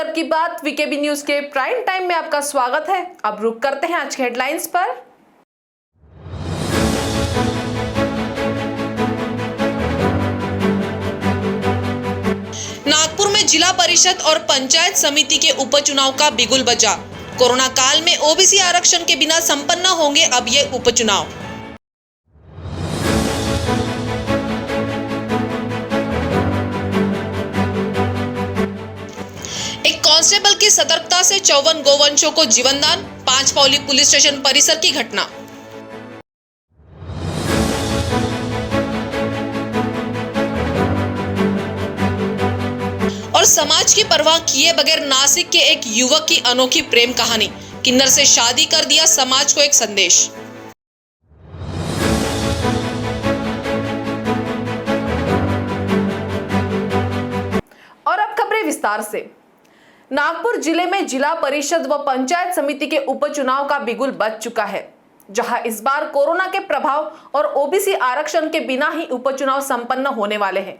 हमदर्द की बात VKB news के prime time में आपका स्वागत है। अब रुक करते हैं आज के हेडलाइंस पर। नागपुर में जिला परिषद और पंचायत समिति के उपचुनाव का बिगुल बजा। कोरोना काल में ओबीसी आरक्षण के बिना संपन्न होंगे अब ये उपचुनाव। एक कांस्टेबल की सतर्कता से 54 गोवंशों को जीवनदान। 5 पौली पुलिस स्टेशन परिसर की घटना। और समाज की परवाह किए बगैर नासिक के एक युवक की अनोखी प्रेम कहानी। किन्नर से शादी कर दिया, समाज को एक संदेश। और अब खबरें विस्तार से। नागपुर जिले में जिला परिषद व पंचायत समिति के उपचुनाव का बिगुल बज चुका है, जहां इस बार कोरोना के प्रभाव और ओबीसी आरक्षण के बिना ही उपचुनाव संपन्न होने वाले हैं।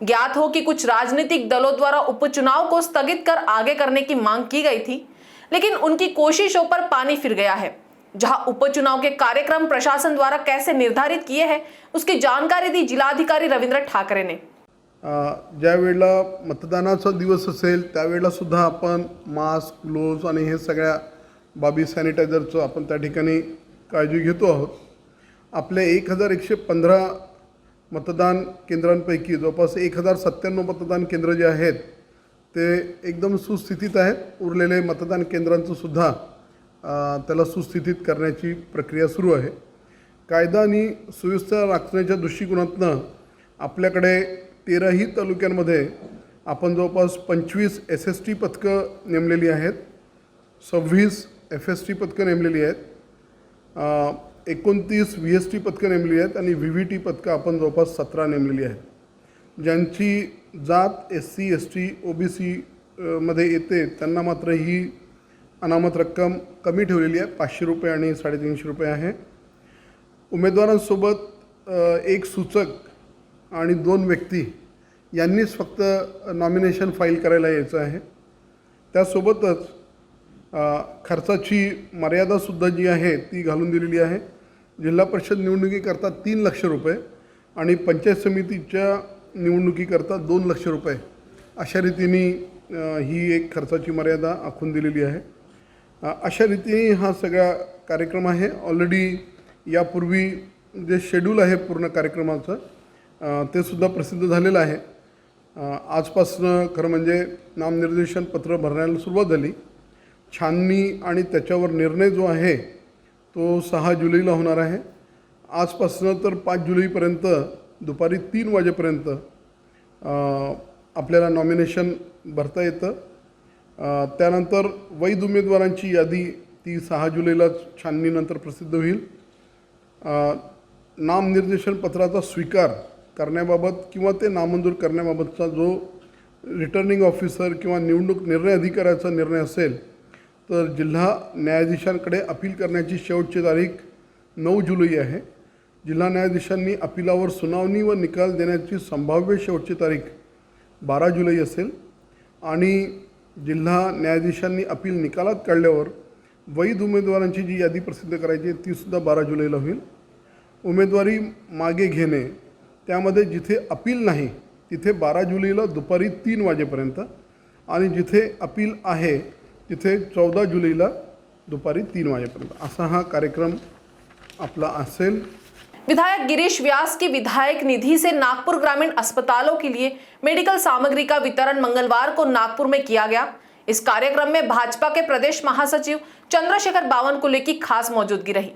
ज्ञात हो कि कुछ राजनीतिक दलों द्वारा उपचुनाव को स्थगित कर आगे करने की मांग की गई थी, लेकिन उनकी कोशिशों पर पानी फिर गया है। जहां उपचुनाव के कार्यक्रम प्रशासन द्वारा कैसे निर्धारित किए हैं, उसकी जानकारी दी जिलाधिकारी रवींद्र ठाकरे ने। ज्या वेळेला मतदानाचा दिवस असेल त्यावेळेला सुद्धा आपण मास्क, ग्लोव्ज आणि हे सगळ्या बाबी सॅनिटायझरचं आपण त्या ठिकाणी काळजी घेतो आहोत। आपले 1115 मतदान केंद्रांपैकी जवळपास 1097 मतदान केंद्र जे आहेत ते एकदम सुस्थितीत आहेत। उरलेले मतदान केंद्रांचं सुद्धा त्याला सुस्थितीत करण्याची प्रक्रिया सुरू आहे। कायदा आणि सुव्यवस्था राखण्याच्या दृष्टिकोनातून आपल्याकडे 13ही तालुक्यांमध्ये आपण जवळपास 25 SST पथकं नेमलेली आहेत, 26 FST पथकं नेमलेली आहेत, 29 VST पथकं नेमलेली आहेत आणि VVT पथकं आपण जवळपास 17 नेमलेली आहेत। ज्यांची जात SC ST OBC मध्ये येते त्यांना मात्र ही अनामत रक्कम कमी ठेवलेली आहे, 500 रुपये आणि 350 रुपये आहे। उमेदवारांसोबत एक सूचक आणि 2 व्यक्ती यांनीच फक्त नॉमिनेशन फाईल करायला यायचं आहे। त्यासोबतच खर्चाची मर्यादासुद्धा जी आहे ती घालून दिलेली आहे। जिल्हा परिषद निवडणुकीकरता 3 लाख रुपये आणि पंचायत समितीच्या निवडणुकीकरता 2 लाख रुपये अशा रीतीने ही एक खर्चाची मर्यादा आखून दिलेली आहे। अशा रीतीने हा सगळा कार्यक्रम आहे। ऑलरेडी यापूर्वी जे शेड्यूल आहे पूर्ण कार्यक्रमाचं ते सुद्धा प्रसिद्ध झालेलं आहे। आजपासून खरं म्हणजे नामनिर्देशन पत्र भरण्याला सुरुवात झाली। छाननी आणि त्याच्यावर निर्णय जो आहे तो 6 जुलैला होणार आहे। आजपासून तर 5 जुलैपर्यंत दुपारी 3 वाजेपर्यंत आपल्याला नॉमिनेशन भरता येतं। त्यानंतर वैध उमेदवारांची यादी ती 6 जुलैला छाननीनंतर प्रसिद्ध होईल। नामनिर्देशन पत्राचा स्वीकार करण्याबाबत किंवा ते नामंजूर करण्याबाबतचा जो रिटर्निंग ऑफिसर किंवा निवडणूक निर्णय अधिकाऱ्याचा निर्णय असेल तर जिल्हा न्यायाधीशांकडे अपील करण्याची शेवटची तारीख 9 जुलै आहे। जिल्हा न्यायाधीशांनी अपीलावर सुनावणी व निकाल देण्याची संभाव्य शेवटची तारीख 12 जुलै असेल आणि जिल्हा न्यायाधीशांनी अपील निकालात काढल्यावर वैध उमेदवारांची जी यादी प्रसिद्ध करायची ती सुद्धा 12 जुलैला होईल। उमेदवारी मागे घेणे त्यामध्ये जिथे अपील नाही तिथे 12 जुलैला दुपारी 3 वाजेपर्यंत आणि जिथे अपील आहे तिथे 14 जुलैला दुपारी 3 वाजेपर्यंत असा हा कार्यक्रम आपला असेल। विधायक गिरीश व्यास की विधायक निधि से नागपुर ग्रामीण अस्पतालों के लिए मेडिकल सामग्री का वितरण मंगलवार को नागपुर में किया गया। इस कार्यक्रम में भाजपा के प्रदेश महासचिव चंद्रशेखर बावनकुले की खास मौजूदगी रही।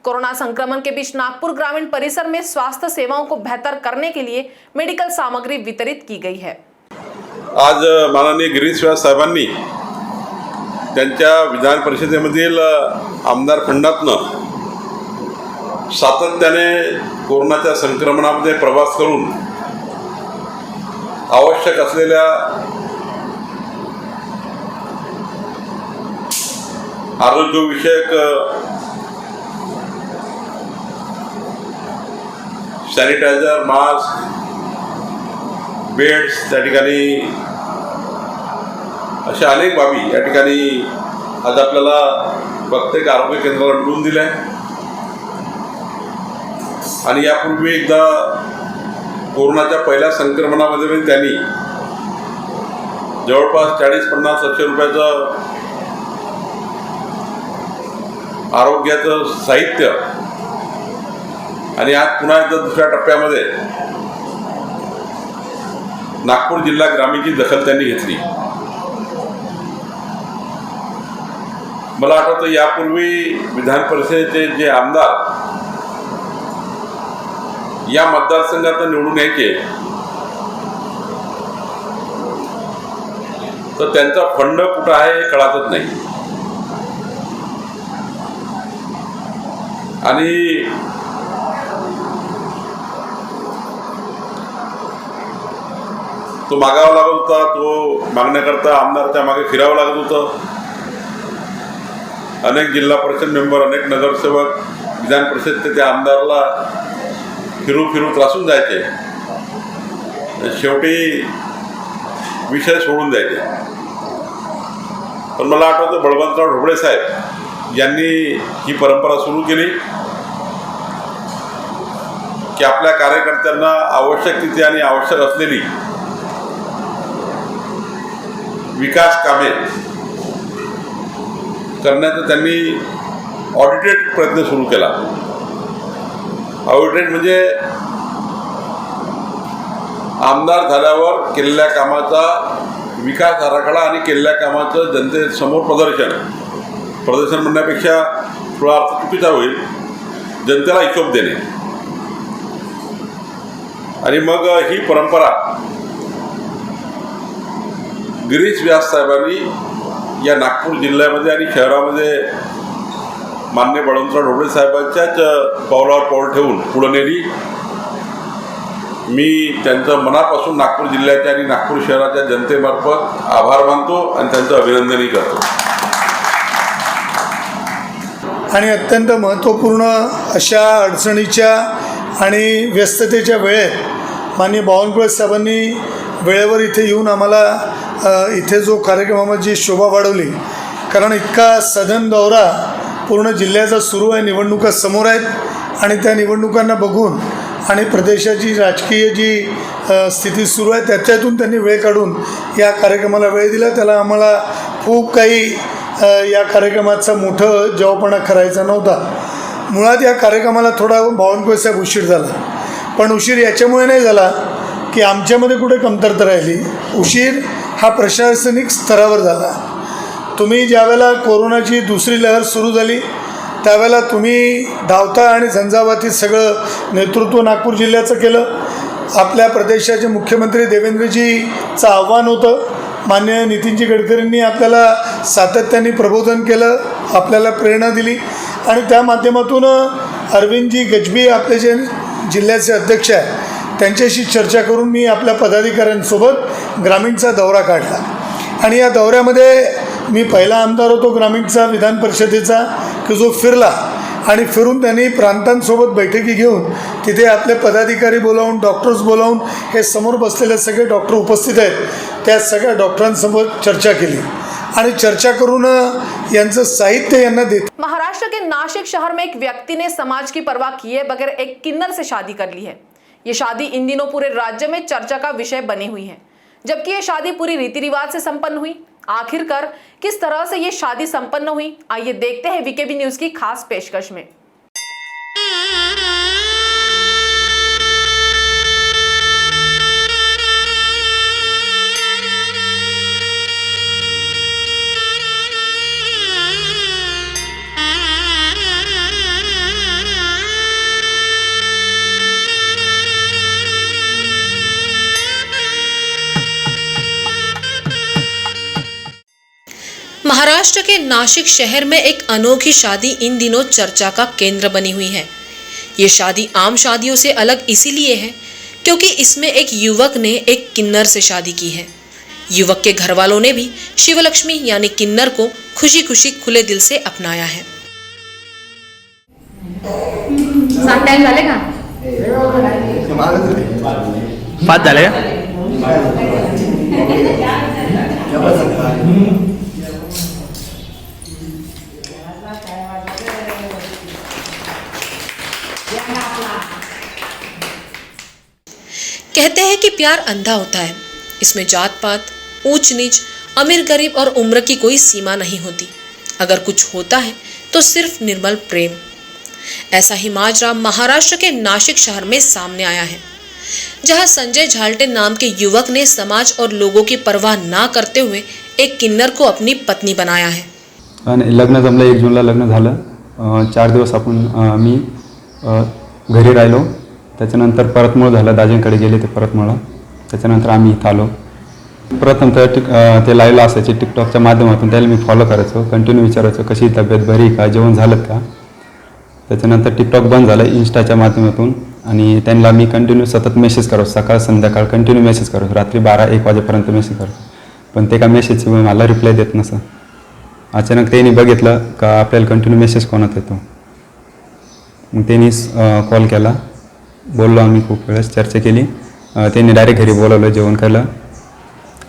कोरोना संक्रमण के बीच नागपुर ग्रामीण परिसर में स्वास्थ्य सेवाओं को बेहतर करने के लिए मेडिकल सामग्री वितरित की गई है। आज माननीय गिरीश व्यास साहेबांनी त्यांच्या विधान परिषदेमधील आमदार फंडातनं सातत्याने कोरोनाच्या संक्रमणामध्ये प्रवास करून आवश्यक असलेल्या आरोग्यविषयक सॅनिटायझर, मास्क, बेड्स त्या ठिकाणी अशा अनेक बाबी या ठिकाणी आज आपल्याला प्रत्येक आरोग्य केंद्राला मिळवून दिल्या आणि यापूर्वी एकदा कोरोनाच्या पहिल्या संक्रमणामध्ये पण त्यांनी जवळपास 40-50 लक्ष रुपयाचं आरोग्याचं साहित्य आणि आज पुन्हा एकदा दुसऱ्या टप्प्यामध्ये नागपूर जिल्हा ग्रामीणची दखल त्यांनी घेतली. मला आठवतं यापूर्वी विधान परिषदेचे जे आमदार या मतदारसंघात निवडून यायचे तर त्यांचा फंड कुठं आहे हे कळतच नाही. आणि तो मागावा लागत होता, तो मागण्याकरता आमदारच्या मागे फिरावं लागत होतं. अनेक जिल्हा परिषद मेंबर, अनेक नगरसेवक विधान परिषदचे त्या आमदारला फिरू त्रासून जायचे. शेवटी विषय सोडून द्यायचे. पण मला आठवतं बळवंतराव ढोबळे साहेब यांनी ही परंपरा सुरू केली की आपल्या कार्यकर्त्यांना आवश्यक तिथे आणि आवश्यक असलेली विकास कामे करण्याचा त्यांनी ऑडिटेड प्रयत्न सुरू केला. ऑडिटेड म्हणजे आमदार झाल्यावर केलेल्या कामाचा विकास आराखडा आणि केलेल्या कामाचं जनतेसमोर प्रदर्शन म्हणण्यापेक्षा थोडा अर्थ चुकीचा होईल, जनतेला हिशोब देणे. आणि मग ही परंपरा गिरीश व्यास साहेबांनी या नागपूर जिल्ह्यामध्ये आणि शहरामध्ये माननीय बळवंतराव ढोबळे साहेबांच्याच पावलावर पाऊल ठेवून पुढे नेली. मी त्यांचं मनापासून नागपूर जिल्ह्याच्या आणि नागपूर शहराच्या जनतेमार्फत आभार मानतो आणि त्यांचं अभिनंदनही करतो. आणि अत्यंत महत्त्वपूर्ण अशा अडचणीच्या आणि व्यस्ततेच्या वेळेत माननीय बावनकुळे साहेबांनी वेळेवर इथे येऊन आम्हाला इथे जो कार्यक्रमाची शोभा वाढवली. कारण इतका सदन दौरा पूर्ण जिल्ह्याचा सुरू आहे, निवडणुका समोर आहेत आणि त्या निवडणुकांना बघून आणि प्रदेशाची राजकीय जी स्थिती सुरू आहे त्याच्यातून त्यांनी वेळ काढून या कार्यक्रमाला वेळ दिला. त्याला आम्हाला खूप काही या कार्यक्रमाचा मोठं जवाबपणा करायचा नव्हता. मुळात या कार्यक्रमाला थोडा बावनकुळे साहेब उशीर झाला, पण उशीर याच्यामुळे नाही झाला की आमच्यामध्ये कुठे कमतरता राहिली. उशीर हा प्रशासनिक स्तरावर झाला. तुम्ही ज्यावेळेला कोरोनाची दुसरी लहर सुरू झाली त्यावेळेला तुम्ही धावता आणि झंझावातीत सगळं नेतृत्व नागपूर जिल्ह्याचं केलं. आपल्या प्रदेशाचे मुख्यमंत्री देवेंद्रजीचं आव्हान होतं. माननीय नितीनजी गडकरींनी आपल्याला सातत्याने प्रबोधन केलं, आपल्याला प्रेरणा दिली आणि त्या माध्यमातून अरविंदजी गजबी आपले जे जिल्ह्याचे अध्यक्ष आहेत त्यांच्याशी चर्चा करून मी आपल्या पदाधिकाऱ्यांसोबत ग्रामीणचा दौरा काढला. आणि या दौऱ्यामध्ये मी पहिला आमदार होतो ग्रामीणचा विधान परिषदेचा की जो फिरला आणि फिरून त्यांनी प्रांतांसोबत बैठकी घेऊन तिथे आपले पदाधिकारी बोलावून, डॉक्टर्स बोलावून, हे समोर बसलेले सगळे डॉक्टर उपस्थित आहेत त्या सगळ्या डॉक्टरांसोबत चर्चा केली आणि चर्चा करून यांचं साहित्य यांना देत. महाराष्ट्र के नासिक शहर में एक व्यक्ति ने समाज की परवाह किए बगैर एक किन्नर से शादी कर ली है. ये शादी इन दिनों पूरे राज्य में चर्चा का विषय बनी हुई है. जबकि ये शादी पूरी रीति रिवाज से संपन्न हुई. आखिरकार किस तरह से ये शादी संपन्न हुई, आइए देखते हैं वीकेबी न्यूज की खास पेशकश में. महाराष्ट्र के नासिक शहर में एक अनोखी शादी इन दिनों चर्चा का केंद्र बनी हुई है. ये शादी आम शादियों से अलग इसीलिए है क्योंकि इसमें एक युवक ने एक किन्नर से शादी की है. युवक के घर वालों ने भी शिवलक्ष्मी यानी किन्नर को खुशी खुशी खुले दिल से अपनाया है. टाइम झाले का? 5 झाले का? कहते हैं कि प्यार अंधा होता है। इसमें जात पात, ऊंच नीच, अमीर गरीब और उम्र की कोई सीमा नहीं होती। अगर कुछ होता है तो सिर्फ निर्मल प्रेम। ऐसा ही माजरा महाराष्ट्र के नाशिक शहर में सामने आया है, जहां संजय झाल्टे नाम के युवक ने समाज और लोगों की परवाह ना करते हुए एक किन्नर को अपनी पत्नी बनाया है। आणि लग्न जमलं, 1 जूनला लग्न झालं. 4 दिवस मी घरी राहिलो. त्याच्यानंतर परतमूळ झालं, दाजींकडे गेले ते परतमूळ. त्याच्यानंतर आम्ही इथं आलो. प्रथम तर ते लाईव्हला असायचे टिकटॉकच्या माध्यमातून, त्याला मी फॉलो करायचो, कंटिन्यू विचारायचो कशी तब्येत, बरी का, जेवण झालं का. त्याच्यानंतर टिकटॉक बंद झालं इन्स्टाच्या माध्यमातून आणि त्यांना मी कंटिन्यू सतत मेसेज करायचो, सकाळ संध्याकाळ कंटिन्यू मेसेज करायचो, रात्री 12-1 वाजेपर्यंत मेसेज करायचो. पण ते का मेसेजची मला रिप्लाय देत नसं. अचानक त्यांनी बघितलं का आपल्याला कंटिन्यू मेसेज कोणात येतो. मग त्यांनी कॉल केला, बोललो आम्ही, खूप वेळेस चर्चा केली. त्यांनी डायरेक्ट घरी बोलवलं जेवण केलं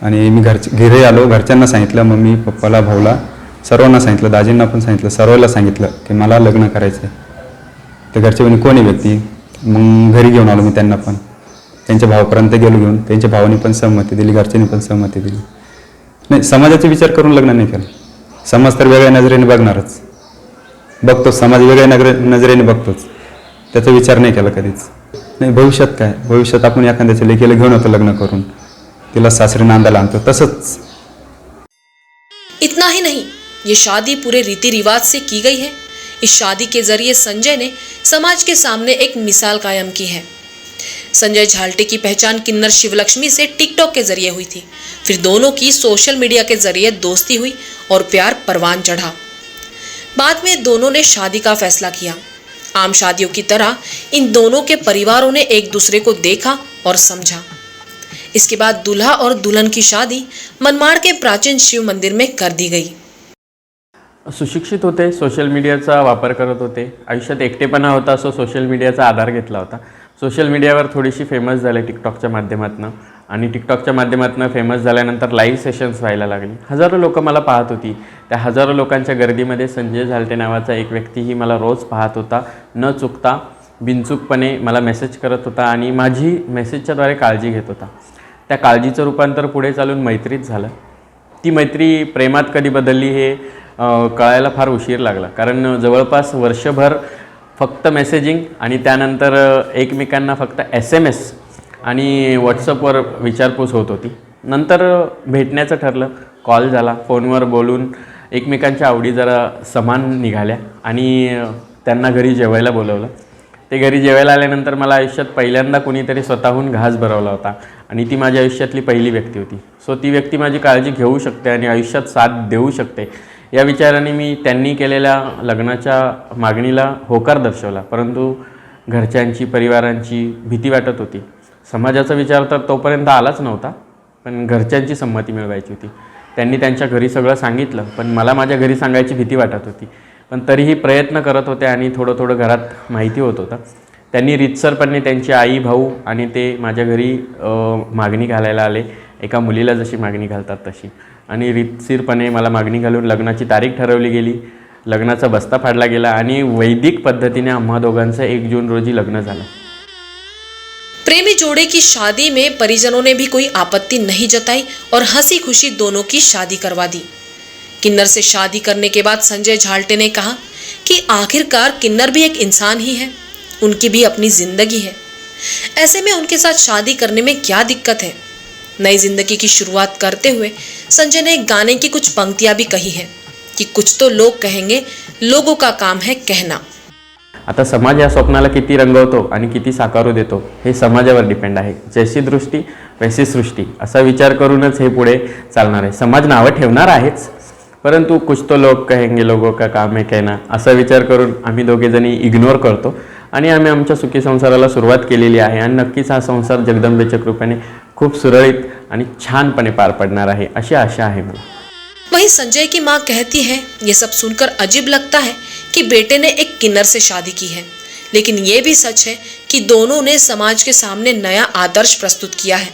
आणि मी घरी आलो. घरच्यांना सांगितलं, मम्मी पप्पाला, भाऊला, सर्वांना सांगितलं, दाजींना पण सांगितलं, सर्वांना सांगितलं की मला लग्न करायचं आहे. ते घरचे म्हणे कोणी व्यक्ती. मग घरी घेऊन आलो मी त्यांना पण, त्यांच्या भावापर्यंत गेलो घेऊन. त्यांच्या भावाने पण सहमती दिली, घरच्यांनी पण सहमती दिली. नाही, समाजाचा विचार करून लग्न नाही केलं. समाज तर वेगळ्या नजरेने बघणारच, बघतोच, समाज वेगळ्या नजरेने बघतोच, त्याचा विचार नाही केला कधीच. नाही, भविष्यात काय, भविष्यात आपण एखाद्याच्या लेकीला घेऊन होतो लग्न करून, तिला सासरी नांदायला आणतो तसंच. इतना ही नहीं, ये शादी पूरे रीति रिवाज से की गई है। इस शादी के जरिए संजय ने समाज के सामने एक मिसाल कायम की है। संजय झाल्टे की पहचान किन्नर शिवलक्ष्मी से टिकटॉक के जरिए हुई थी। फिर दोनों की सोशल मीडिया के जरिए दोस्ती हुई और प्यार परवान चढ़ा। बाद में दोनों ने शादी का फैसला किया। आम शादियों की तरह इन दोनों के परिवारों ने एक दूसरे को देखा और समझा। इसके बाद दूल्हा और दुल्हन की शादी मनमाड़ के प्राचीन शिव मंदिर में कर दी गई। सुशिक्षित होते, सोशल मीडियाचा वापर करत होते, आयुष्यात एकटेपणा होता, सो सोशल मीडियाचा आधार घेतला होता. सोशल मीडियावर थोडीशी फेमस झाले टिकटॉकच्या माध्यमातून आणि टिकटॉकच्या माध्यमातून फेमस झाल्यानंतर लाईव्ह सेशन्स व्हायला लागली. हजारो लोक मला पाहत होती. त्या हजारो लोकांच्या गर्दीमध्ये संजय झाल्टे नावाचा एक व्यक्तीही मला रोज पाहत होता. न चुकता बिनचूकपणे मला मेसेज करत होता आणि माझी मेसेजच्याद्वारे काळजी घेत होता. त्या काळजीचं रूपांतर पुढे चालून मैत्रीत झालं. ती मैत्री प्रेमात कधी बदलली हे कळायला फार उशीर लागला, कारण जवळपास वर्षभर फक्त मेसेजिंग आणि त्यानंतर एकमेकांना फक्त SMS आणि व्हॉट्सअपवर विचारपूस होत होती. नंतर भेटण्याचं ठरलं, कॉल झाला, फोनवर बोलून एकमेकांच्या आवडी जरा समान निघाल्या आणि त्यांना घरी जेवायला बोलवलं. ते घरी जेवायला आल्यानंतर मला आयुष्यात पहिल्यांदा कुणीतरी स्वतःहून घास भरवला होता आणि ती माझ्या आयुष्यातली पहिली व्यक्ती होती. सो ती व्यक्ती माझी काळजी घेऊ शकते आणि आयुष्यात साथ देऊ शकते या विचाराने मी त्यांनी केलेल्या लग्नाच्या मागणीला होकार दर्शवला. परंतु घरच्यांची, परिवारांची भीती वाटत होती. समाजाचा विचार तर तोपर्यंत आलाच नव्हता, पण घरच्यांची संमती मिळवायची होती. त्यांनी त्यांच्या घरी सगळं सांगितलं, पण मला माझ्या घरी सांगायची भीती वाटत होती. पण तरीही प्रयत्न करत होते आणि थोडं थोडं घरात माहिती होत होतं. त्यांनी रीतसरपणे त्यांची आई, भाऊ आणि ते माझ्या घरी मागणी घालायला आले, एका मुलीला जशी मागणी घालतात तशी. आणि रीतशीरपणे मला मागणी घालून लग्नाची तारीख ठरवली गेली, लग्नाचा बस्ता फाडला गेला आणि वैदिक पद्धतीने आम्हा दोघांचं 1 जून रोजी लग्न झालं. प्रेमी जोड़े की शादी में परिजनों ने भी कोई आपत्ति नहीं जताई और हंसी खुशी दोनों की शादी करवा दी। किन्नर से शादी करने के बाद संजय झाल्टे ने कहा कि आखिरकार किन्नर भी एक इंसान ही है, उनकी भी अपनी जिंदगी है। ऐसे में उनके साथ शादी करने में क्या दिक्कत है। नई जिंदगी की शुरुआत करते हुए संजय ने एक गाने की कुछ पंक्तियां भी कही हैं कि कुछ तो लोग कहेंगे, लोगों का काम है कहना। आता समाज या स्वप्नाला किती रंगवतो आणि किती साकारू देतो हे समाजावर डिपेंड आहे. जैसी दृष्टी वैसी सृष्टी असा विचार करूनच हे पुढे चालणार आहे. समाज नावं ठेवणार आहेच, परंतु कुछ तो लोग कहेंगे, लोगों का काम है कहना असा विचार करून आम्ही दोघेजणी इग्नोर करतो आणि आम्ही आमच्या सुखी संसाराला सुरुवात केलेली आहे. आणि नक्कीच हा संसार जगदंबेच्या कृपेने खूप सुरळीत आणि छानपणे पार पडणार आहे अशी आशा आहे मला. वहीं संजय की मां कहती है, ये सब सुनकर अजीब लगता है कि बेटे ने एक किन्नर से शादी की है, लेकिन ये भी सच है कि दोनों ने समाज के सामने नया आदर्श प्रस्तुत किया है.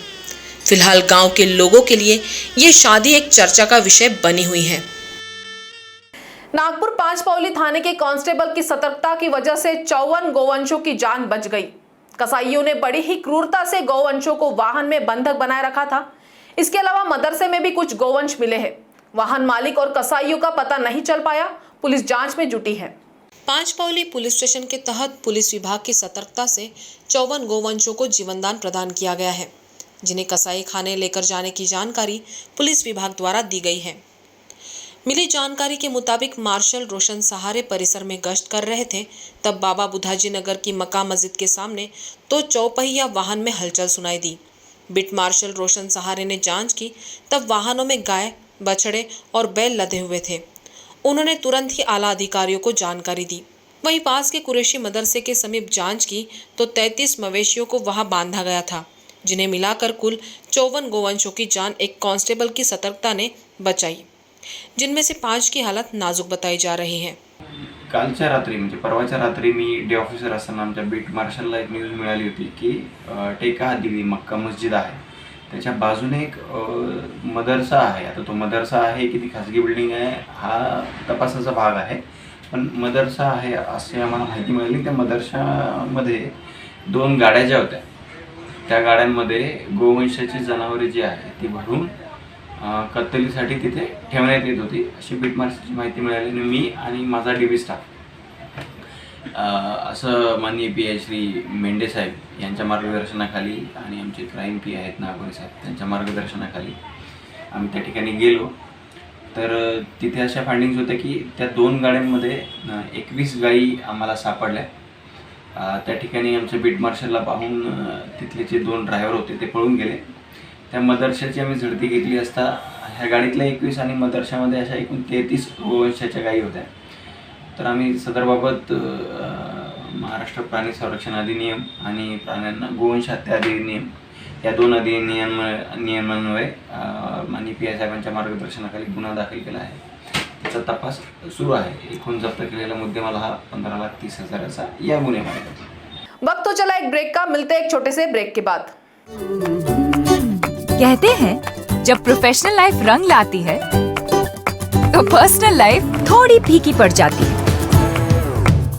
फिलहाल गांव के लोगों के लिए ये शादी एक चर्चा का विषय बनी हुई है। नागपुर पांचपावली थाने के कांस्टेबल की सतर्कता की वजह से 54 गौवंशों की जान बच गई। कसाईयों ने बड़ी ही क्रूरता से गौवंशों को वाहन में बंधक बनाए रखा था। इसके अलावा मदरसे में भी कुछ गौवंश मिले हैं। वाहन मालिक और कसाईयों का पता नहीं चल पाया। पुलिस जांच में जुटी है। पांचपावली पुलिस स्टेशन के तहत पुलिस विभाग की सतर्कता से 54 गौवंशों को जीवनदान प्रदान किया गया है, जिन्हें कसाई खाने लेकर जाने की जानकारी पुलिस विभाग द्वारा दी गई है। मिली जानकारी के मुताबिक मार्शल रोशन सहारे परिसर में गश्त कर रहे थे, तब बाबा बुधाजी नगर की मक्का मस्जिद के सामने तो चौपहिया वाहन में हलचल सुनाई दी। बिट मार्शल रोशन सहारे ने जांच की, तब वाहनों में गाय, बछड़े और बैल लदे हुए थे। उन्होंने तुरंत ही आला अधिकारियों को जानकारी दी। वहीं पास के कुरैशी मदरसे के समीप जांच की तो 33 मवेशियों को वहां बांधा गया था, जिन्हें मिलाकर कुल 54 गौवंशों की जान एक कांस्टेबल की सतर्कता ने बचाई, जिनमें से 5 की हालत नाजुक बताई जा रही है। कालच्या रात्री म्हणजे परवाच्या रात्री मी डे ऑफिसर असताना आमच्या बीट मार्शलला एक न्यूज मिळाली होती की टेका हद्दीतील मक्का मस्जिद आहे, त्याच्या बाजूने एक मदरसा आहे। आता तो मदरसा आहे की ती खाजगी बिल्डिंग आहे हा तपासाचा भाग आहे, पण मदरसा आहे असे आम्हाला माहिती मिळाली। त्या मदरशामध्ये 2 गाड्या ज्या होत्या त्या गाड्यांमध्ये गोवंशाची जनावरे जी आहे ती भरून कत्तलीसाठी तिथे ठेवण्यात येत होती, अशी बीट मार्शलची माहिती मिळाली। मी आणि माझा डीबी स्टाफ असं माननीय PI श्री मेंढे साहेब यांच्या मार्गदर्शनाखाली आणि आमचे क्राईम पी आहेत नागोरे साहेब त्यांच्या मार्गदर्शनाखाली आम्ही त्या ठिकाणी गेलो। तर तिथे अशा फाइंडिंग्स होत्या की त्या 2 गाड्यांमध्ये 21 गायी आम्हाला सापडल्या। त्या ठिकाणी आमच्या बीट मार्शलला पाहून तिथले जे 2 ड्रायव्हर होते ते पळून गेले। त्या मदरशाची आम्ही झडती घेतली असता ह्या गाडीतल्या 21 आणि मदरशामध्ये अशा एकूण 33 गोवंशाच्या गायी होत्या। तर आम्ही सदरबाबत महाराष्ट्र प्राणी संरक्षण अधिनियम आणि प्राण्यांना गोवंश हत्या अधिनियम या 2 नियमांमुळे माननीय PI साहेबांच्या मार्गदर्शनाखाली गुन्हा दाखल केला आहे। त्याचा तपास सुरू आहे। एकूण जप्त केलेला मुद्देमाल हा 15,30,000चा या गुन्ह्यामध्ये। वक्त तो चला एक ब्रेक का, मिलते हैं एक छोटे से ब्रेक के बाद। कहते हैं जब प्रोफेशनल लाइफ रंग लाती है तो पर्सनल लाइफ थोड़ी फीकी पड़ जाती है।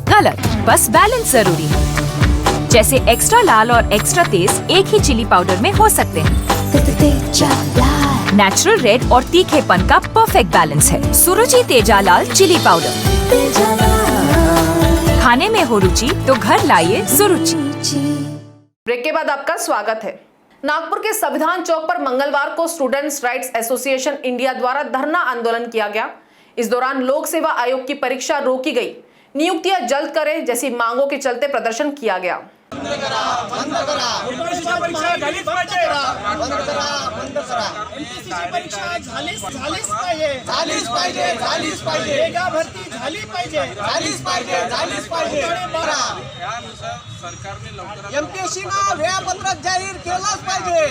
गलत, बस बैलेंस जरूरी है। जैसे एक्स्ट्रा लाल और एक्स्ट्रा तेज एक ही चिली पाउडर में हो सकते हैं। नेचुरल रेड और तीखेपन का परफेक्ट बैलेंस है सुरुचि तेजा लाल चिली पाउडर। खाने में हो रुचि तो घर लाइए सुरुचि। ब्रेक के बाद आपका स्वागत है। नागपुर के संविधान चौक पर मंगलवार को स्टूडेंट्स राइट्स एसोसिएशन इंडिया द्वारा धरना आंदोलन किया गया। इस दौरान लोक सेवा आयोग की परीक्षा रोकी गई, नियुक्तियां जल्द करें जैसी मांगों के चलते प्रदर्शन किया गया। एमपीएससी वेळापत्रक जाहीर केलंच पाहिजे।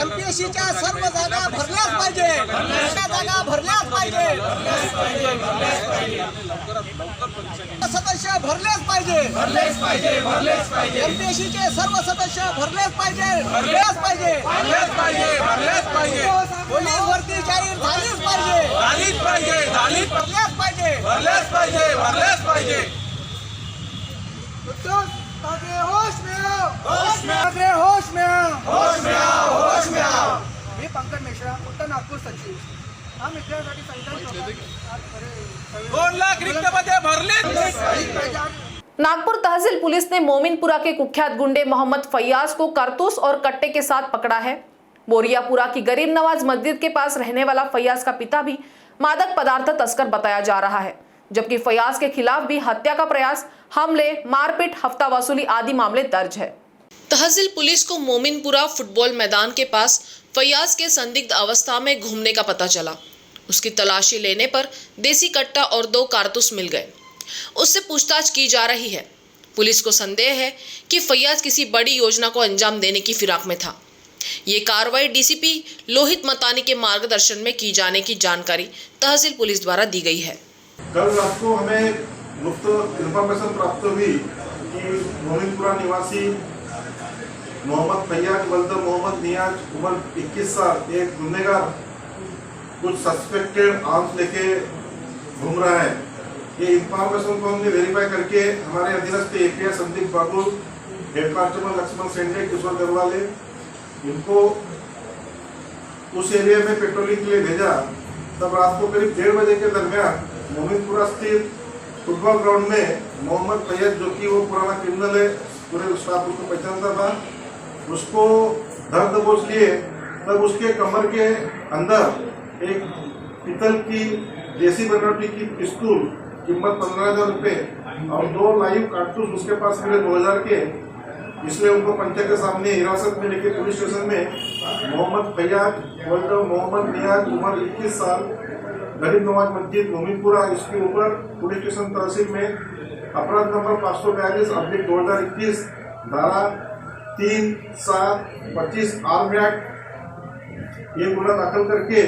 एमपीएससीच्या सर्व जागा भरल्याच पाहिजे। जागा भरल्याच पाहिजे। सदस्य भरलेच पाहिजे। एमपीएससीचे सर्व सदस्य भरलेच पाहिजे। पोलीस भरती जाहीर झालीच पाहिजे। होश में आओ। मी पंकज मिश्रा, उत्तर नागपूर सचिव। हा मित्रांसाठी संविधान 2 लाख रिक्त पदे भरले। नागपुर तहसील पुलिस ने मोमिनपुरा के कुख्यात गुंडे मोहम्मद फैयाज को कारतूस और कट्टे के साथ पकड़ा है। बोरियापुरा की गरीब नवाज मस्जिद के पास रहने वाला फैयाज का पिता भी मादक पदार्थ तस्कर बताया जा रहा है, जबकि फैयाज के खिलाफ भी हत्या का प्रयास, हमले, मारपीट, हफ्ता वसूली आदि मामले दर्ज है। तहसील पुलिस को मोमिनपुरा फुटबॉल मैदान के पास फैयाज के संदिग्ध अवस्था में घूमने का पता चला। उसकी तलाशी लेने पर देसी कट्टा और 2 कारतूस मिल गए। उससे पूछताछ की जा रही है। पुलिस को संदेह है कि फैयाज किसी बड़ी योजना को अंजाम देने की फिराक में था। ये कार्रवाई डीसीपी लोहित मतानी के मार्गदर्शन में की जाने की जानकारी तहसील पुलिस द्वारा दी गई है। कल रात को हमें गुप्त इंफॉर्मेशन प्राप्त हुई कि मोमिनपुरा निवासी मोहम्मद फैयाज वल्द मोहम्मद नियाज उम्र 21 साल एक गुनहगार कुछ सस्पेक्टेड आर्म्स लेके घूम रहा है। ये इंफॉर्मेशन को हमने वेरीफाई करके हमारे अधीनस्थ एपीआई संदीप बाबू, हेड कांस्टेबल लक्ष्मण सेंडे, किशोर गरवाले, इनको उस एरिया में पेट्रोलिंग के लिए भेजा। तब रात को करीब 1:30 बजे के दरमियान मोमिनपुरा स्थित फुटबॉल ग्राउंड में मोहम्मद फैयाज, जो कि वो पुराना क्रिमिनल है, पूरे स्टाफ उसको पहचानता था, उसको धर दबोच लिए। तब उसके कमर के अंदर एक पीतल की देसी बनावटी की पिस्तौल कीमत 15,000 रुपये और 2 लाइव कारतूस उसके पास मिले 2000 के। इसलिए उनको पंचायत के सामने हिरासत में लेके पुलिस स्टेशन में मोहम्मद फैयाज वल्द मोहम्मद नियाज उम्र 21 साल गरीब नवाज मस्जिद मोमिनपुरा, इसके ऊपर पुलिस स्टेशन तहसील में अपराध नंबर 542/2021 धारा 3-7-25 आर्म एक्ट ये गुना दाखिल करके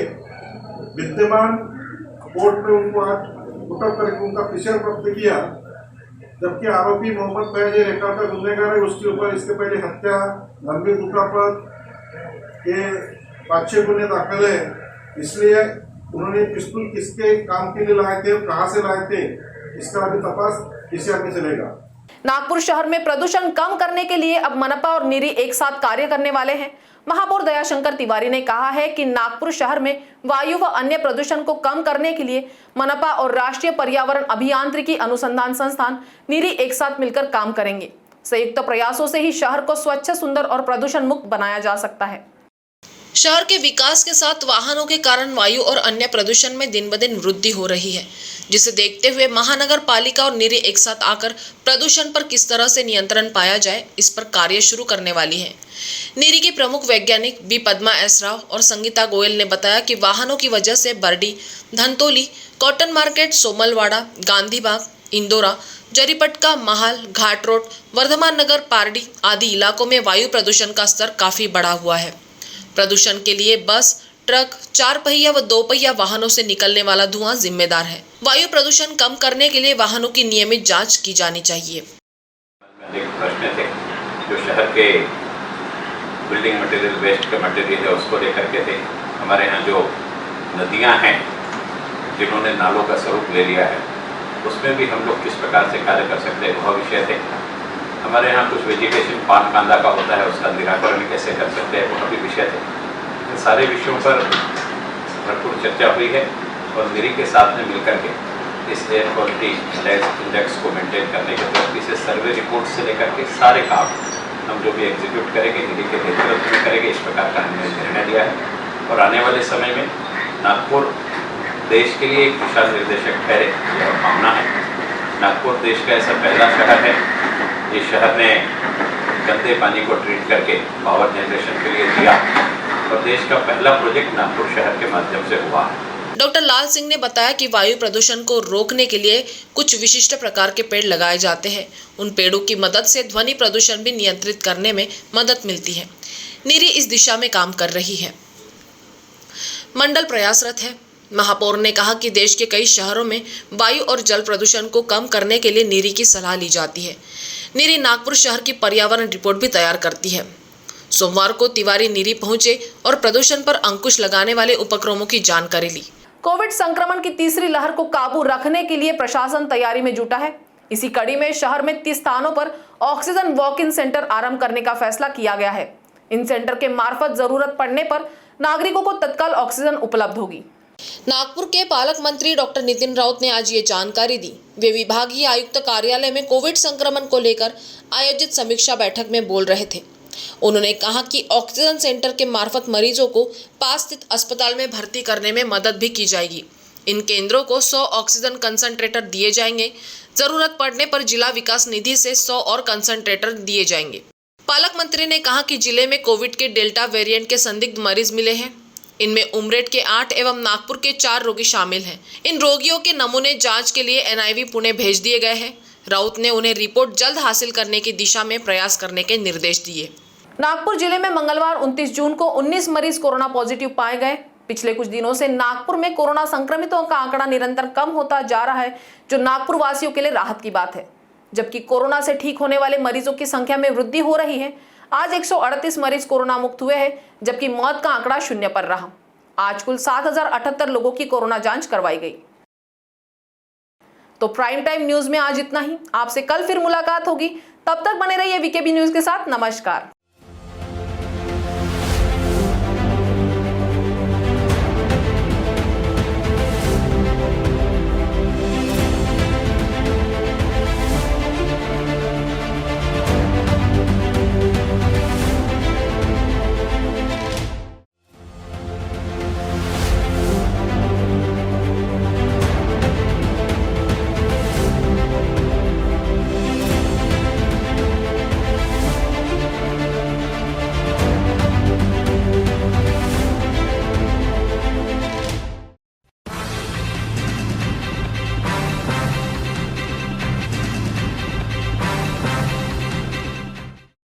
विद्यमान कोर्ट में उनको आज पुटअप करके उनका पीसीआर प्राप्त किया। जबकि आरोपी मोहम्मद फैयाज रिकॉर्ड का गुनहगार है, उसके ऊपर इसके पहले हत्या, गंभीर दुखापत के 5-6 गुने दाखिल है। इसलिए उन्होंने पिस्तौल किसके काम के लिए लाए थे और कहां से लाए थे, इसका अभी तपास पीसीआर में चलेगा। नागपुर शहर में प्रदूषण कम करने के लिए अब मनपा और निरी एक साथ कार्य करने वाले हैं। महापौर दयाशंकर तिवारी ने कहा है कि नागपुर शहर में वायु व अन्य प्रदूषण को कम करने के लिए मनपा और राष्ट्रीय पर्यावरण अभियांत्रिकी अनुसंधान संस्थान निरी एक साथ मिलकर काम करेंगे। संयुक्त प्रयासों से ही शहर को स्वच्छ, सुंदर और प्रदूषण मुक्त बनाया जा सकता है। शहर के विकास के साथ वाहनों के कारण वायु और अन्य प्रदूषण में दिन ब दिन वृद्धि हो रही है, जिसे देखते हुए महानगर पालिका और निरी एक साथ आकर प्रदूषण पर किस तरह से नियंत्रण पाया जाए, इस पर कार्य शुरू करने वाली है। निरी की प्रमुख वैज्ञानिक बी पद्मा एस राव और संगीता गोयल ने बताया कि वाहनों की वजह से बरडी, धनतोली, कॉटन मार्केट, सोमलवाड़ा, गांधी बाग, इंदौरा, जरीपटका, महाल, घाट रोड, वर्धमान नगर, पारडी आदि इलाकों में वायु प्रदूषण का स्तर काफी बढ़ा हुआ है। प्रदूषण के लिए बस, ट्रक, 4 पहिया व 2 पहिया वाहनों से निकलने वाला धुआं जिम्मेदार है। वायु प्रदूषण कम करने के लिए वाहनों की नियमित जांच की जानी चाहिए। प्रश्न थे जो शहर के बिल्डिंग मटेरियल, वेस्ट का मटेरियल है, उसको लेकर के थे। हमारे यहाँ जो नदियाँ हैं जिन्होंने नालों का स्वरूप ले लिया है, उसमें भी हम लोग किस प्रकार से कार्य कर सकते हैं, वह विषय थे। हमारे यहाँ कुछ वेजिटेशन पान कांदा का होता है, उसका निराकरण कैसे कर सकते हैं, वह भी विषय थे। इन सारे विषयों पर भरपूर चर्चा हुई है और निरी के साथ में मिलकर के इस एयर क्वालिटी इंडेक्स को मेंटेन करने के दृष्टि से सर्वे रिपोर्ट से लेकर के सारे काम हम जो भी एग्जीक्यूट करेंगे, निरी के नेतृत्व में करेंगे, इस प्रकार का हमने निर्णय लिया है। और आने वाले समय में नागपुर देश के लिए एक दिशा निर्देशक ठहरे, यह भावना है। नागपुर देश का ऐसा पहला शहर है जिस शहर ने गंदे पानी को ट्रीट करके पावर जनरेशन के लिए दिया और देश का पहला प्रोजेक्ट नागपुर शहर के माध्यम से हुआ है। डॉक्टर लाल सिंह ने बताया कि वायु प्रदूषण को रोकने के लिए कुछ विशिष्ट प्रकार के पेड़ लगाए जाते हैं। उन पेड़ों की मदद से ध्वनि प्रदूषण भी नियंत्रित करने में मदद मिलती है। निरी इस दिशा में काम कर रही है। मंडल प्रयासरत है। महापौर ने कहा कि देश के कई शहरों में वायु और जल प्रदूषण को कम करने के लिए निरी की सलाह ली जाती है। निरी नागपुर शहर की पर्यावरण रिपोर्ट भी तैयार करती है। सोमवार को तिवारी निरी पहुंचे और प्रदूषण पर अंकुश लगाने वाले उपक्रमों की जानकारी ली। कोविड संक्रमण की तीसरी लहर को काबू रखने के लिए प्रशासन तैयारी में जुटा है। इसी कड़ी में शहर में 30 स्थानों पर ऑक्सीजन वॉक इन सेंटर आरंभ करने का फैसला किया गया है। इन सेंटर के मार्फत जरूरत पड़ने पर नागरिकों को तत्काल ऑक्सीजन उपलब्ध होगी। नागपुर के पालक मंत्री डॉक्टर नितिन राउत ने आज ये जानकारी दी। वे विभागीय आयुक्त कार्यालय में कोविड संक्रमण को लेकर आयोजित समीक्षा बैठक में बोल रहे थे। उन्होंने कहा कि ऑक्सीजन सेंटर के मार्फत मरीजों को पास स्थित अस्पताल में भर्ती करने में मदद भी की जाएगी। इन केंद्रों को 100 ऑक्सीजन कंसंट्रेटर दिए जाएंगे। जरूरत पड़ने पर जिला विकास निधि से 100 और कंसंट्रेटर दिए जाएंगे। पालक मंत्री ने कहा कि जिले में कोविड के डेल्टा वेरिएंट के संदिग्ध मरीज मिले हैं। इनमें उमरेड के 8 एवं नागपुर के 4 रोगी शामिल हैं। इन रोगियों के नमूने जांच के लिए NIV पुणे भेज दिए गए हैं। राउत ने उन्हें रिपोर्ट जल्द हासिल करने की दिशा में प्रयास करने के निर्देश दिए। नागपुर जिले में मंगलवार 29 जून को 19 मरीज कोरोना पॉजिटिव पाए गए। पिछले कुछ दिनों से नागपुर में कोरोना संक्रमितों का आंकड़ा निरंतर कम होता जा रहा है, जो नागपुर वासियों के लिए राहत की बात है। जबकि कोरोना से ठीक होने वाले मरीजों की संख्या में वृद्धि हो रही है। आज 138 मरीज कोरोना मुक्त हुए हैं, जबकि मौत का आंकड़ा 0 पर रहा। आज कुल 7078 लोगों की कोरोना जांच करवाई गई। तो प्राइम टाइम न्यूज में आज इतना ही। आपसे कल फिर मुलाकात होगी, तब तक बने रहिए वीकेबी न्यूज के साथ। नमस्कार।